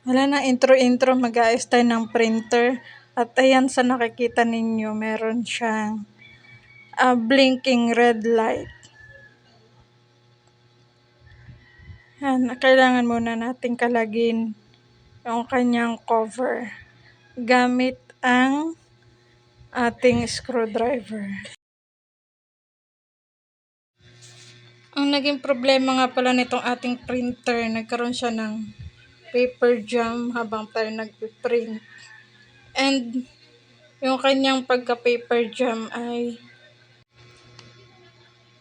Wala na intro-intro, mag-aayos tayo ng printer. At ayan, sa nakikita ninyo, meron siyang blinking red light. Yan, kailangan muna natin kalagin yung kanyang cover gamit ang ating screwdriver. Ang naging problema nga pala nitong ating printer, nagkaroon siya ng paper jam habang tayo nagpiprint. And yung kanyang pagka-paper jam ay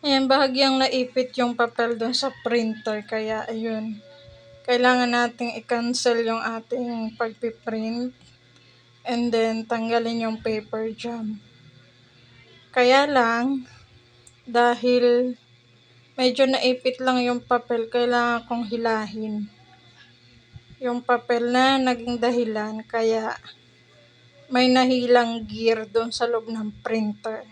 ayan, bahagyang naipit yung papel doon sa printer. Kaya ayun, kailangan nating i-cancel yung ating pagpiprint and then tanggalin yung paper jam. Kaya lang, dahil medyo naipit lang yung papel, kailangan kong hilahin yung papel na naging dahilan, kaya may nahilang gear doon sa loob ng printer.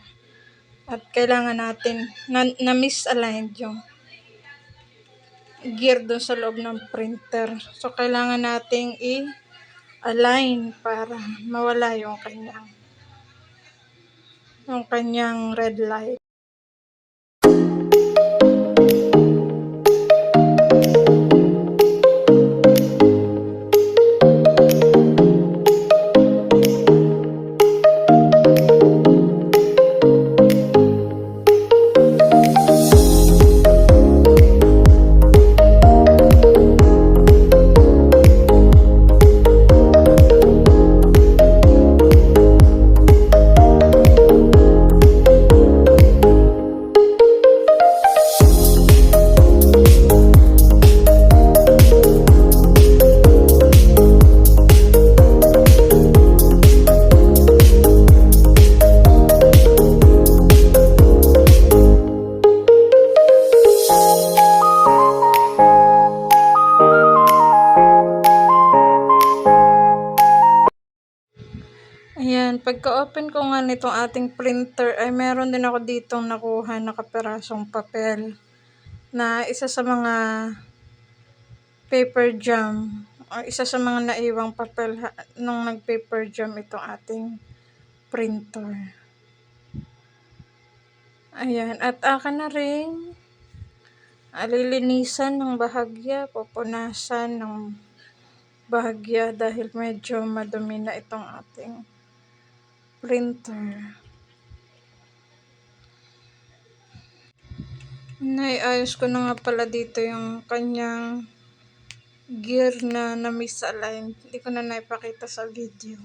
At kailangan natin na misaligned yung gear doon sa loob ng printer. So, kailangan nating i-align para mawala yung kanyang red light. Ayan, pagka-open ko nga nitong ating printer ay meron din ako ditong nakuha na kaperasong papel na isa sa mga paper jam o isa sa mga naiwang papel nung nag-paper jam itong ating printer. Ayan, at akin na rin alilinisan ng bahagya, pupunasan ng bahagya dahil medyo madumi na itong ating printer. Naiayos ko na nga pala dito yung kanyang gear na misalign. Hindi ko na naipakita sa video.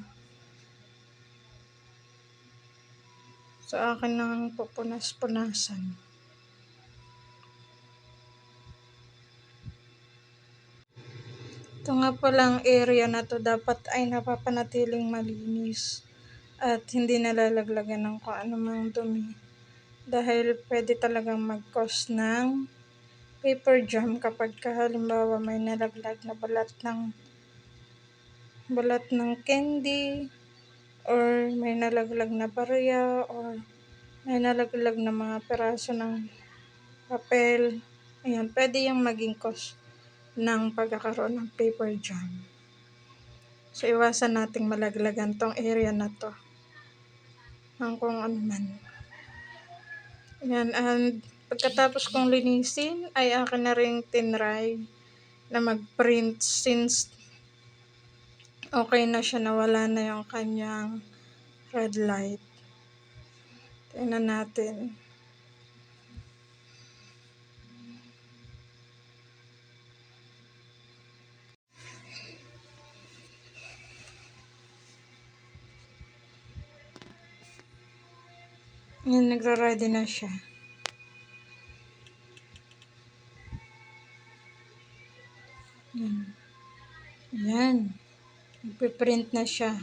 So, akin nang pupunas-punasan. Ito nga palang area na to dapat ay napapanatiling malinis at hindi nalalaglagan ng kung anumang dumi. Dahil pwede talagang mag-cause ng paper jam kapag halimbawa may nalaglag na balat ng candy or may nalaglag na barya or may nalaglag na mga peraso ng papel. Ayan, pwede yung maging cause ng pagkakaroon ng paper jam. So, iwasan nating malaglagan tong area na to ng kung ano man. Ayan, and pagkatapos kong linisin ay akin na rin tinry na mag-print since okay na siya, nawala na yung kanyang red light. Tingnan natin. Yan, nagra-ready na siya. Yan. Nagpiprint na siya.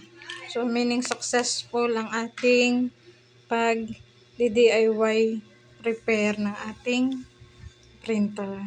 So, meaning successful ang ating pag-DIY repair ng ating printer.